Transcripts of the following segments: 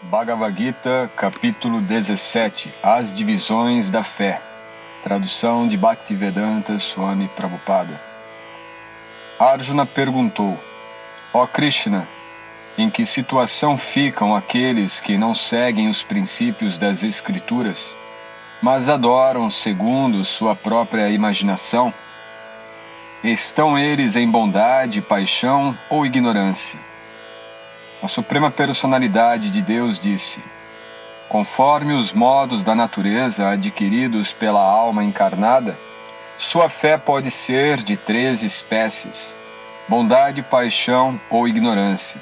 Bhagavad Gita, capítulo 17, As divisões da fé. Tradução de Bhaktivedanta Swami Prabhupada. Arjuna perguntou: Ó Krishna, em que situação ficam aqueles que não seguem os princípios das Escrituras, mas adoram segundo sua própria imaginação? Estão eles em bondade, paixão ou ignorância? A Suprema Personalidade de Deus disse: conforme os modos da natureza adquiridos pela alma encarnada, sua fé pode ser de 3 espécies: bondade, paixão ou ignorância.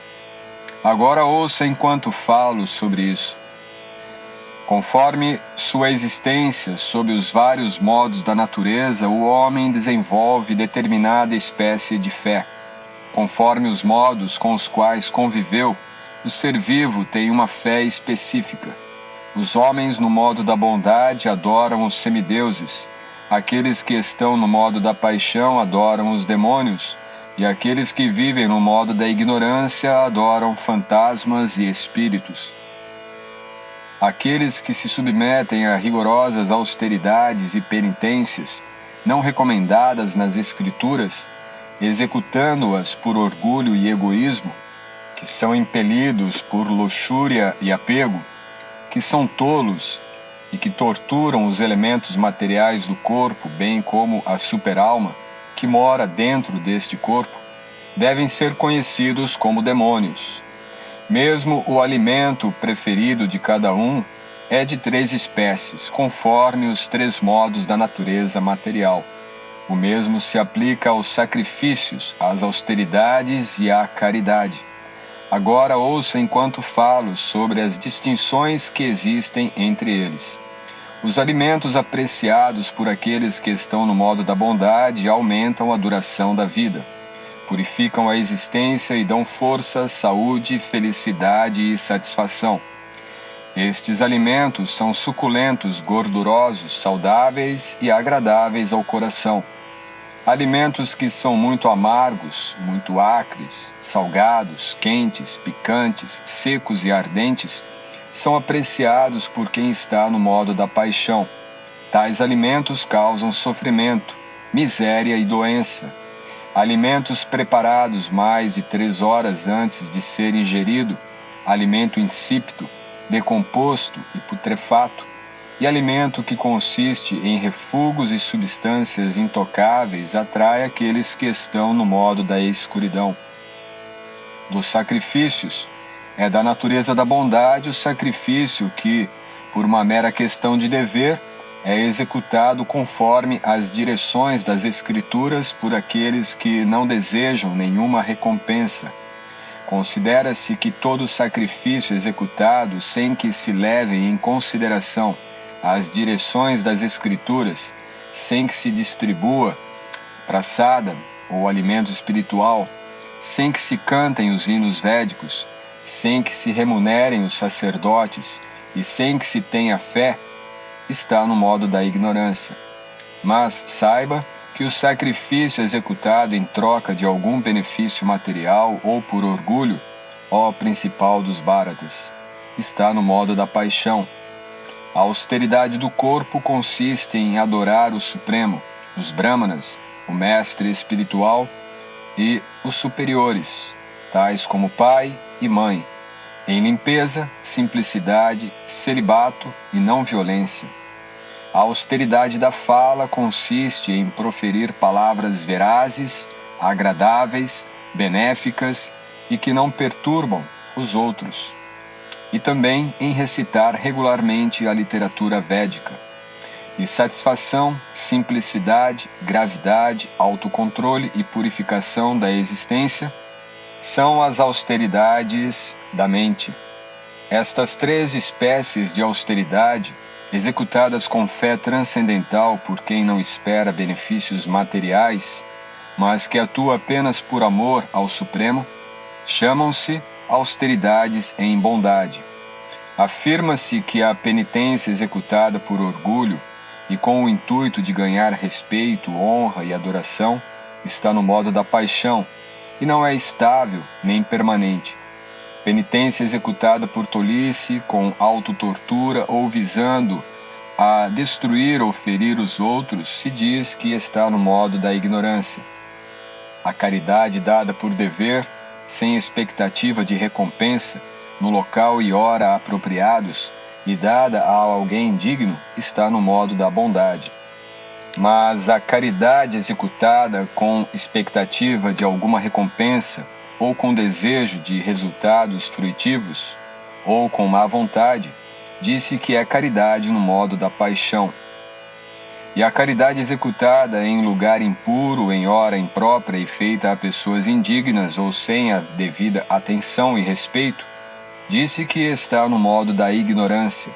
Agora ouça enquanto falo sobre isso. Conforme sua existência sob os vários modos da natureza, o homem desenvolve determinada espécie de fé. Conforme os modos com os quais conviveu, o ser vivo tem uma fé específica. Os homens no modo da bondade adoram os semideuses, aqueles que estão no modo da paixão adoram os demônios, e aqueles que vivem no modo da ignorância adoram fantasmas e espíritos. Aqueles que se submetem a rigorosas austeridades e penitências, não recomendadas nas Escrituras, executando-as por orgulho e egoísmo, que são impelidos por luxúria e apego, que são tolos e que torturam os elementos materiais do corpo, bem como a superalma, que mora dentro deste corpo, devem ser conhecidos como demônios. Mesmo o alimento preferido de cada um é de 3 espécies, conforme os 3 modos da natureza material. O mesmo se aplica aos sacrifícios, às austeridades e à caridade. Agora ouça enquanto falo sobre as distinções que existem entre eles. Os alimentos apreciados por aqueles que estão no modo da bondade aumentam a duração da vida, purificam a existência e dão força, saúde, felicidade e satisfação. Estes alimentos são suculentos, gordurosos, saudáveis e agradáveis ao coração. Alimentos que são muito amargos, muito acres, salgados, quentes, picantes, secos e ardentes, são apreciados por quem está no modo da paixão. Tais alimentos causam sofrimento, miséria e doença. Alimentos preparados mais de 3 horas antes de ser ingerido, alimento insípido, decomposto e putrefato, e alimento que consiste em refugos e substâncias intocáveis atrai aqueles que estão no modo da escuridão. Dos sacrifícios, é da natureza da bondade o sacrifício que, por uma mera questão de dever, é executado conforme as direções das Escrituras por aqueles que não desejam nenhuma recompensa. Considera-se que todo sacrifício executado sem que se levem em consideração as direções das Escrituras, sem que se distribua prasada ou alimento espiritual, sem que se cantem os hinos védicos, sem que se remunerem os sacerdotes e sem que se tenha fé, está no modo da ignorância. Mas saiba que o sacrifício executado em troca de algum benefício material ou por orgulho, ó principal dos Bharatas, está no modo da paixão. A austeridade do corpo consiste em adorar o Supremo, os Brahmanas, o mestre espiritual e os superiores, tais como pai e mãe, em limpeza, simplicidade, celibato e não violência. A austeridade da fala consiste em proferir palavras verazes, agradáveis, benéficas e que não perturbam os outros, e também em recitar regularmente a literatura védica. E satisfação, simplicidade, gravidade, autocontrole e purificação da existência são as austeridades da mente. Estas 3 espécies de austeridade, executadas com fé transcendental por quem não espera benefícios materiais, mas que atua apenas por amor ao Supremo, chamam-se austeridades em bondade. Afirma-se que a penitência executada por orgulho e com o intuito de ganhar respeito, honra e adoração está no modo da paixão e não é estável nem permanente. penitência executada por tolice, com autotortura ou visando a destruir ou ferir os outros, se diz que está no modo da ignorância. A caridade dada por dever, sem expectativa de recompensa, no local e hora apropriados, e dada a alguém digno, está no modo da bondade. Mas a caridade executada com expectativa de alguma recompensa, ou com desejo de resultados fruitivos, ou com má vontade, disse que é caridade no modo da paixão. E a caridade executada em lugar impuro, em hora imprópria e feita a pessoas indignas ou sem a devida atenção e respeito, disse que está no modo da ignorância.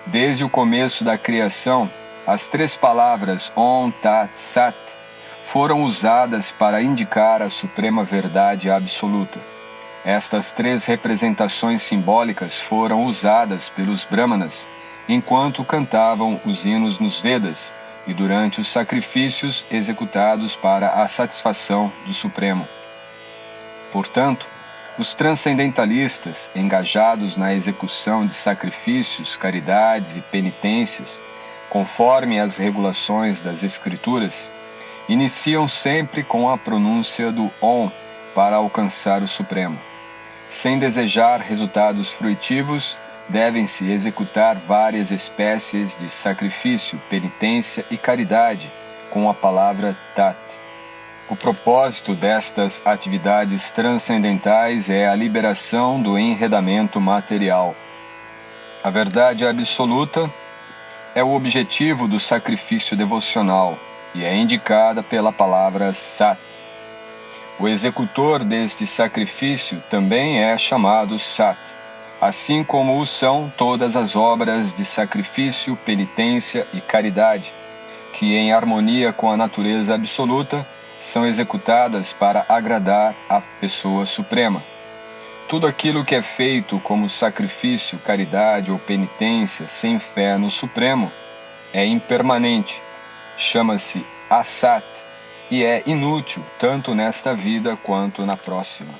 Desde o começo da criação, as 3 palavras Om Tat Sat foram usadas para indicar a suprema verdade absoluta. Estas 3 representações simbólicas foram usadas pelos Brahmanas enquanto cantavam os hinos nos Vedas e durante os sacrifícios executados para a satisfação do Supremo. Portanto, os transcendentalistas, engajados na execução de sacrifícios, caridades e penitências, conforme as regulações das Escrituras, iniciam sempre com a pronúncia do Om para alcançar o Supremo. Sem desejar resultados fruitivos, devem-se executar várias espécies de sacrifício, penitência e caridade com a palavra Tat. O propósito destas atividades transcendentais é a liberação do enredamento material. A verdade absoluta é o objetivo do sacrifício devocional e é indicada pela palavra Sat. O executor deste sacrifício também é chamado Sat, assim como o são todas as obras de sacrifício, penitência e caridade, que em harmonia com a natureza absoluta são executadas para agradar a pessoa suprema. Tudo aquilo que é feito como sacrifício, caridade ou penitência sem fé no Supremo é impermanente, chama-se Asat e é inútil tanto nesta vida quanto na próxima.